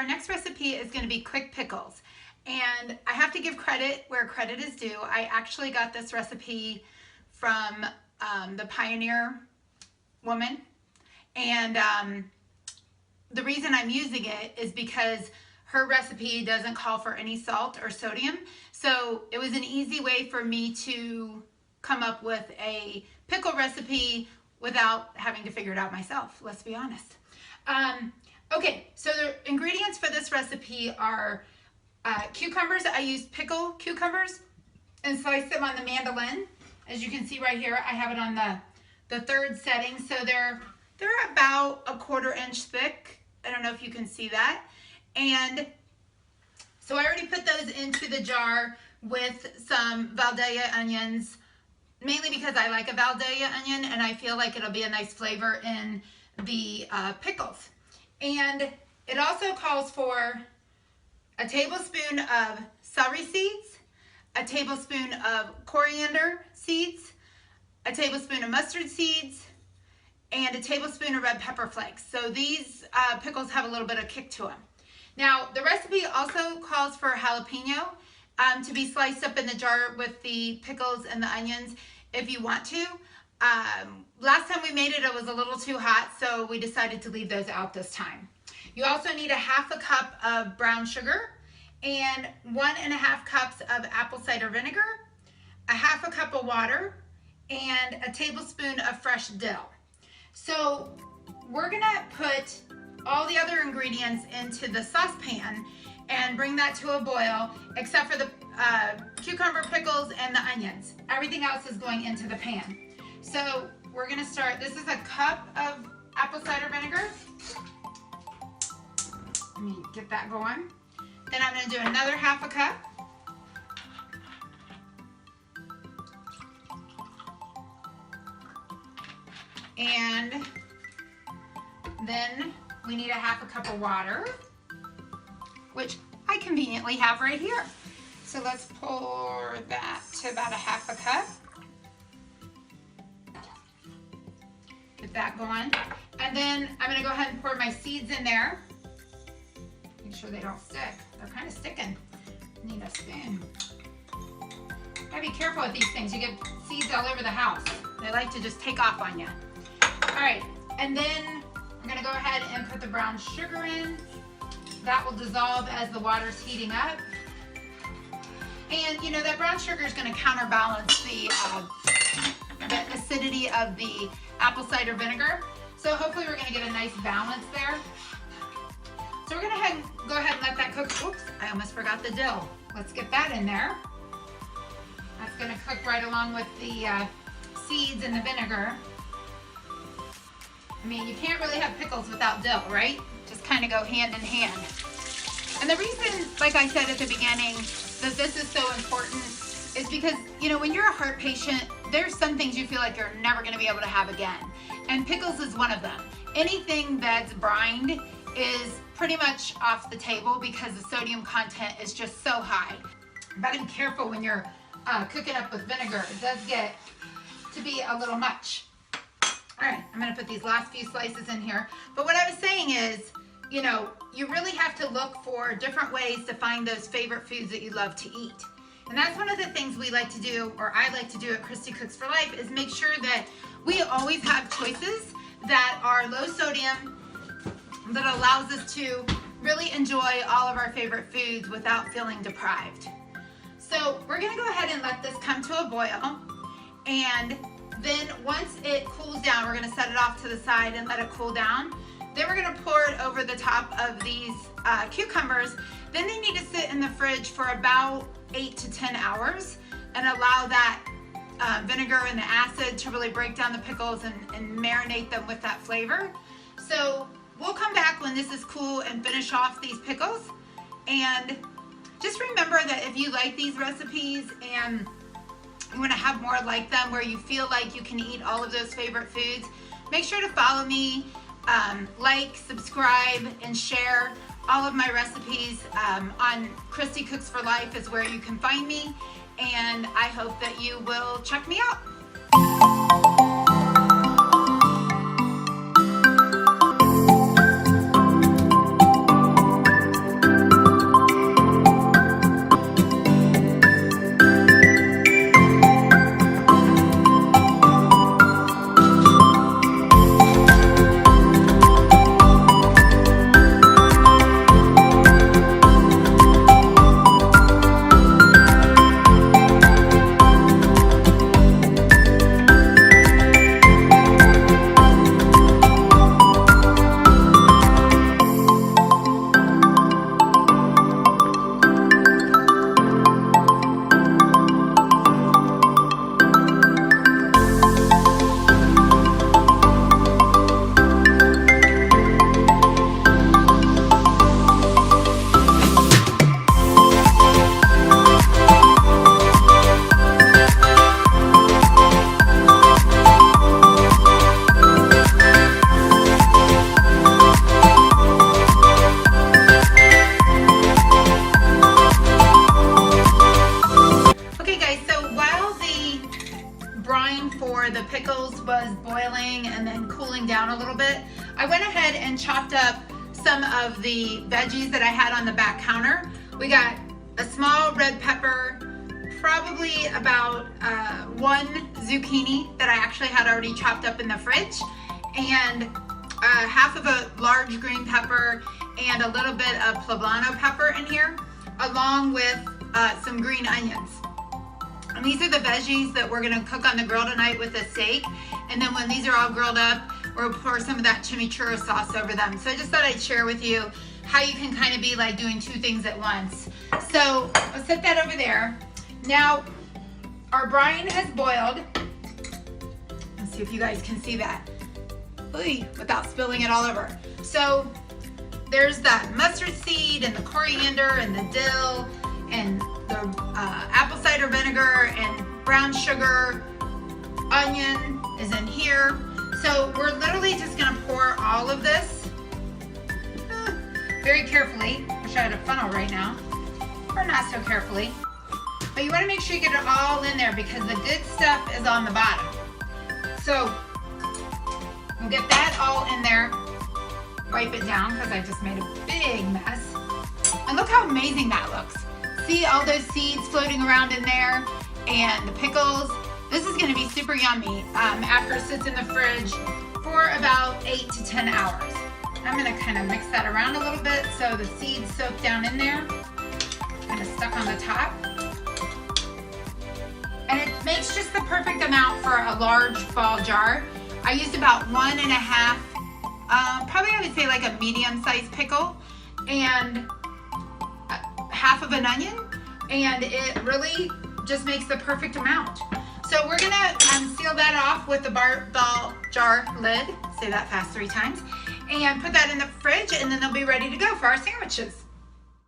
our next recipe is going to be quick pickles. And I have to give credit where credit is due. I actually got this recipe from the Pioneer woman. And the reason I'm using it is because her recipe doesn't call for any salt or sodium. So it was an easy way for me to come up with a pickle recipe without having to figure it out myself, let's be honest. Okay, so the ingredients for this recipe are cucumbers. I used pickle cucumbers and sliced them on the mandolin. As you can see right here, I have it on the third setting. So they're about a 1/4 inch thick. I don't know if you can see that. And so I already put those into the jar with some Valdelia onions, mainly because I like a Valdelia onion and I feel like it'll be a nice flavor in the pickles. And it also calls for a tablespoon of celery seeds, a tablespoon of coriander seeds, a tablespoon of mustard seeds, and a tablespoon of red pepper flakes. So these pickles have a little bit of kick to them. Now, the recipe also calls for jalapeno to be sliced up in the jar with the pickles and the onions if you want to. Last time we made it, it was a little too hot, so we decided to leave those out this time. You also need 1/2 cup of brown sugar and 1½ cups of apple cider vinegar, 1/2 cup of water, and a tablespoon of fresh dill. So we're gonna put all the other ingredients into the saucepan and bring that to a boil, except for the cucumber pickles and the onions. Everything else is going into the pan. So we're gonna start, this is a cup of apple cider vinegar. Let me get that going. Then I'm gonna do another 1/2 cup. And then we need 1/2 cup of water, which I conveniently have right here. So let's pour that to about 1/2 cup. Get that going. And then I'm gonna go ahead and pour my seeds in there. Make sure they don't stick. They're kind of sticking. Need a spoon. Gotta be careful with these things. You get seeds all over the house. They like to just take off on you. All right, and then I'm gonna go ahead and put the brown sugar in. That will dissolve as the water's heating up. And you know, that brown sugar is gonna counterbalance the acidity of the apple cider vinegar. So hopefully we're gonna get a nice balance there. So we're gonna go ahead and let that cook. Oops, I almost forgot the dill. Let's get that in there. That's gonna cook right along with the seeds and the vinegar. I mean, you can't really have pickles without dill, right? Just kind of go hand in hand. And the reason, like I said at the beginning, that this is so important is because, you know, when you're a heart patient, there's some things you feel like you're never going to be able to have again. And pickles is one of them. Anything that's brined is pretty much off the table because the sodium content is just so high. You gotta be careful when you're cooking up with vinegar. It does get to be a little much. All right, I'm gonna put these last few slices in here. But what I was saying is, you know, you really have to look for different ways to find those favorite foods that you love to eat. And that's one of the things we like to do, or I like to do at Christy Cooks For Life, is make sure that we always have choices that are low sodium, that allows us to really enjoy all of our favorite foods without feeling deprived. So we're gonna go ahead and let this come to a boil. And then once it cools down, we're gonna set it off to the side and let it cool down. Then we're gonna pour it over the top of these cucumbers. Then they need to sit in the fridge for about 8 to 10 hours and allow that vinegar and the acid to really break down the pickles and marinate them with that flavor. So we'll come back when this is cool and finish off these pickles. And just remember that if you like these recipes and you want to have more like them where you feel like you can eat all of those favorite foods, make sure to follow me, like, subscribe, and share all of my recipes on Christy Cooks For Life is where you can find me, and I hope that you will check me out. where the pickles was boiling and then cooling down a little bit, I went ahead and chopped up some of the veggies that I had on the back counter. We got a small red pepper, probably about 1 zucchini that I actually had already chopped up in the fridge, and half of a large green pepper and a little bit of poblano pepper in here, along with some green onions. And these are the veggies that we're gonna cook on the grill tonight with the steak. And then when these are all grilled up, we'll pour some of that chimichurri sauce over them. So I just thought I'd share with you how you can kind of be like doing 2 things at once. So I'll set that over there. Now, our brine has boiled. Let's see if you guys can see that. Ooh, without spilling it all over. So there's that mustard seed and the coriander and the dill and the apple cider vinegar and brown sugar. Onion is in here. So we're literally just gonna pour all of this very carefully. I wish I had a funnel right now, or not so carefully. But you wanna make sure you get it all in there because the good stuff is on the bottom. So we'll get that all in there. Wipe it down because I just made a big mess. And look how amazing that looks. See all those seeds floating around in there and the pickles. This is gonna be super yummy after it sits in the fridge for about 8 to 10 hours. I'm gonna kind of mix that around a little bit so the seeds soak down in there, kind of stuck on the top. And it makes just the perfect amount for a large ball jar. I used about 1.5, probably I would say like a medium-sized pickle and half of an onion, and it really just makes the perfect amount. So we're gonna seal that off with the ball jar lid, say that fast 3 times, and put that in the fridge, and then they'll be ready to go for our sandwiches.